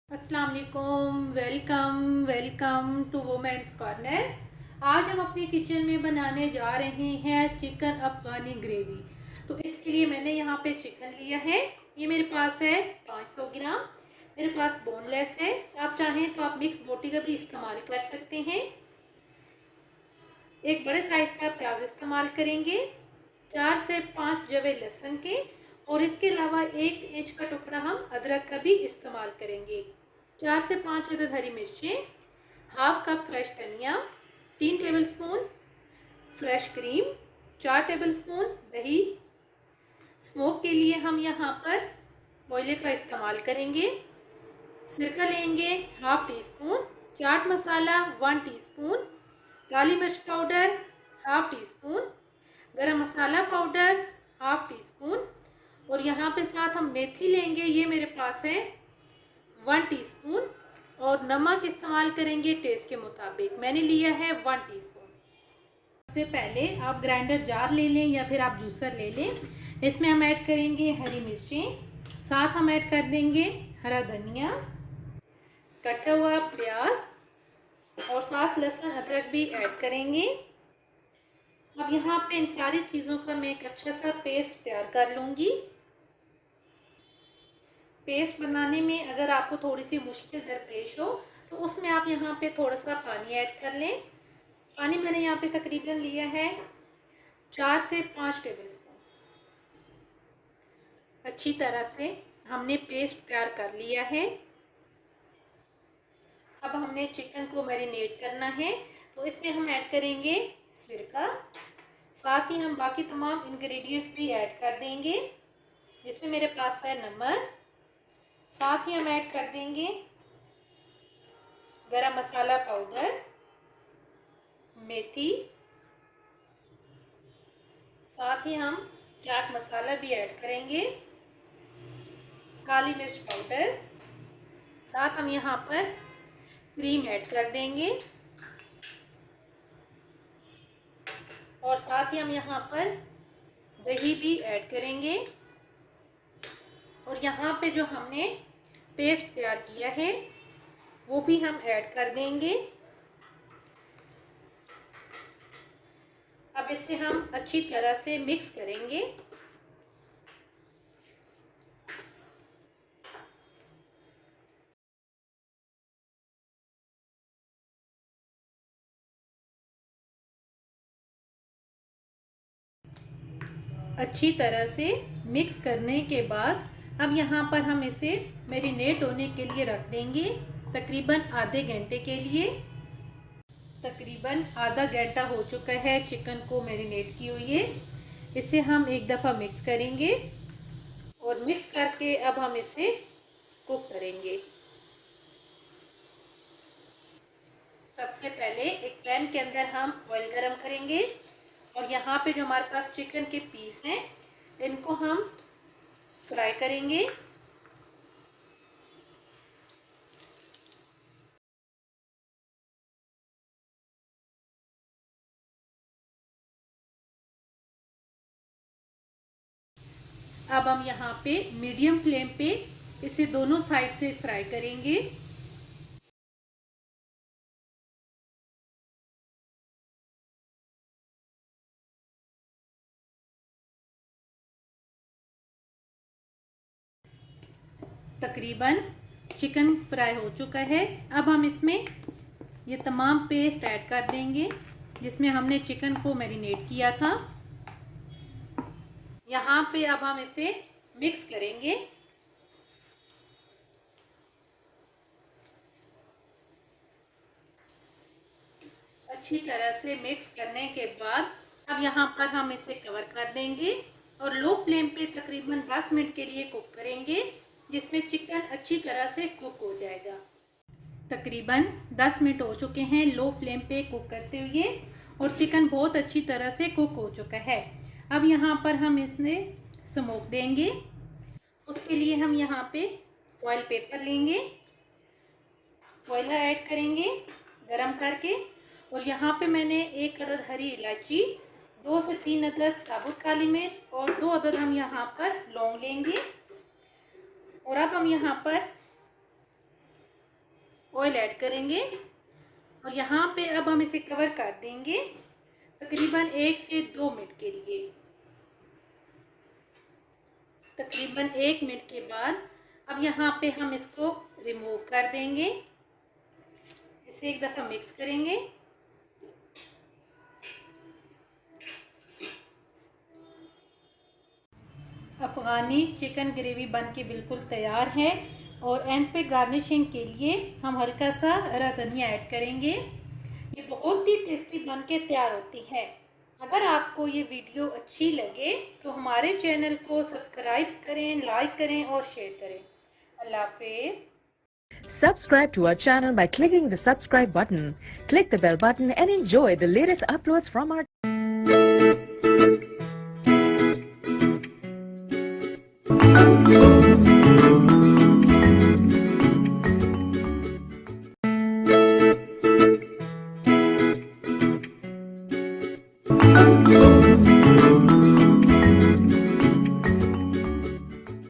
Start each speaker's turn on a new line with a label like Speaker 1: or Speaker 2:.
Speaker 1: अस्सलाम वालेकुम। Welcome to women's corner. आज हम अपनी किचन में बनाने जा रहे हैं चिकन अफ़गानी ग्रेवी। तो इसके लिए मैंने यहाँ पे चिकन लिया है। ये मेरे पास है 500 ग्राम। मेरे पास बोनलेस है। आप चाहें तो आप मिक्स बोटी का भी इस्तेमाल कर सकते हैं। एक बड़े साइज़ का प्याज इस्तेमाल करेंगे, 4 से 5 जवे लहसुन के, और इसके अलावा 1 इंच का टुकड़ा हम अदरक का भी इस्तेमाल करेंगे। 4 से 5 अदद हरी मिर्चें, हाफ कप फ्रेश धनिया, 3 टेबलस्पून फ्रेश क्रीम, 4 टेबलस्पून दही। स्मोक के लिए हम यहाँ पर ऑयल का इस्तेमाल करेंगे। सिरका लेंगे half tea spoon, chaat masala 1 teaspoon, काली मिर्च पाउडर हाफ टी स्पून, गरम मसाला पाउडर हाफ टी स्पून, और यहाँ पे साथ हम मेथी लेंगे। ये मेरे पास है 1 टीस्पून, और नमक इस्तेमाल करेंगे टेस्ट के मुताबिक। मैंने लिया है 1 टीस्पून। सबसे पहले आप ग्राइंडर जार ले लें या फिर आप जूसर ले लें। इसमें हम ऐड करेंगे हरी मिर्चें, साथ हम ऐड कर देंगे हरा धनिया, कटा हुआ प्याज, और साथ लहसुन अदरक भी ऐड करेंगे। अब यहाँ पे इन सारी चीज़ों का मैं एक अच्छा सा पेस्ट तैयार कर लूँगी। पेस्ट बनाने में अगर आपको थोड़ी सी मुश्किल दरपेश हो तो उसमें आप यहाँ पे थोड़ा सा पानी ऐड कर लें। पानी मैंने यहाँ पे तकरीबन लिया है 4 से 5 टेबलस्पून। अच्छी तरह से हमने पेस्ट तैयार कर लिया है। अब हमने चिकन को मैरिनेट करना है, तो इसमें हम ऐड करेंगे सिरका, साथ ही हम बाकी तमाम इंग्रेडिएंट्स भी ऐड कर देंगे। जिसमें मेरे पास है नमक, साथ ही हम ऐड कर देंगे गरम मसाला पाउडर, मेथी, साथ ही हम चाट मसाला भी ऐड करेंगे, काली मिर्च पाउडर, साथ हम यहाँ पर क्रीम ऐड कर देंगे, और साथ ही हम यहाँ पर दही भी ऐड करेंगे, और यहाँ पे जो हमने पेस्ट तैयार किया है वो भी हम ऐड कर देंगे। अब इसे हम अच्छी तरह से मिक्स करेंगे। अच्छी तरह से मिक्स करने के बाद अब यहाँ पर हम इसे मैरिनेट होने के लिए रख देंगे, तकरीबन आधे घंटे के लिए। तकरीबन आधा घंटा हो चुका है चिकन को मैरिनेट किए हुए। इसे हम एक दफ़ा मिक्स करेंगे, और मिक्स करके अब हम इसे कुक करेंगे। सबसे पहले एक पैन के अंदर हम ऑयल गरम करेंगे, और यहाँ पे जो हमारे पास चिकन के पीस हैं इनको हम फ्राई करेंगे। अब हम यहाँ पे मीडियम फ्लेम पे इसे दोनों साइड से फ्राई करेंगे। तकरीबन चिकन फ्राई हो चुका है। अब हम इसमें ये तमाम पेस्ट ऐड कर देंगे जिसमें हमने चिकन को मैरिनेट किया था। यहाँ पे अब हम इसे मिक्स करेंगे। अच्छी तरह से मिक्स करने के बाद अब यहाँ पर हम इसे कवर कर देंगे और लो फ्लेम पे तकरीबन 10 मिनट के लिए कुक करेंगे, जिसमें चिकन अच्छी तरह से कुक हो जाएगा। तकरीबन 10 मिनट हो चुके हैं लो फ्लेम पे कुक करते हुए, और चिकन बहुत अच्छी तरह से कुक हो चुका है। अब यहाँ पर हम इसमें स्मोक देंगे। उसके लिए हम यहाँ पे फॉइल पेपर लेंगे, फॉइल ऐड करेंगे गरम करके, और यहाँ पे मैंने 1 अदद हरी इलायची, 2 से 3 अदद साबुत काली मिर्च, और 2 अदद हम यहाँ पर लौंग लेंगे। और अब हम यहाँ पर ऑयल ऐड करेंगे और यहाँ पे अब हम इसे कवर कर देंगे तकरीबन 1 से 2 मिनट के लिए। तकरीबन 1 मिनट के बाद अब यहाँ पे हम इसको रिमूव कर देंगे। इसे एक दफ़ा मिक्स करेंगे। अफ़गानी चिकन ग्रेवी बनके बिल्कुल तैयार है और एंड पे गार्निशिंग के लिए हम हल्का सा हरा धनिया ऐड करेंगे। ये बहुत ही टेस्टी बनके तैयार होती है। अगर आपको ये वीडियो अच्छी लगे तो हमारे चैनल को सब्सक्राइब करें, लाइक करें और शेयर करें। अल्लाह हाफिज़।
Speaker 2: Subscribe to our channel by clicking the subscribe button. Click the bell button and enjoy the latest uploads from our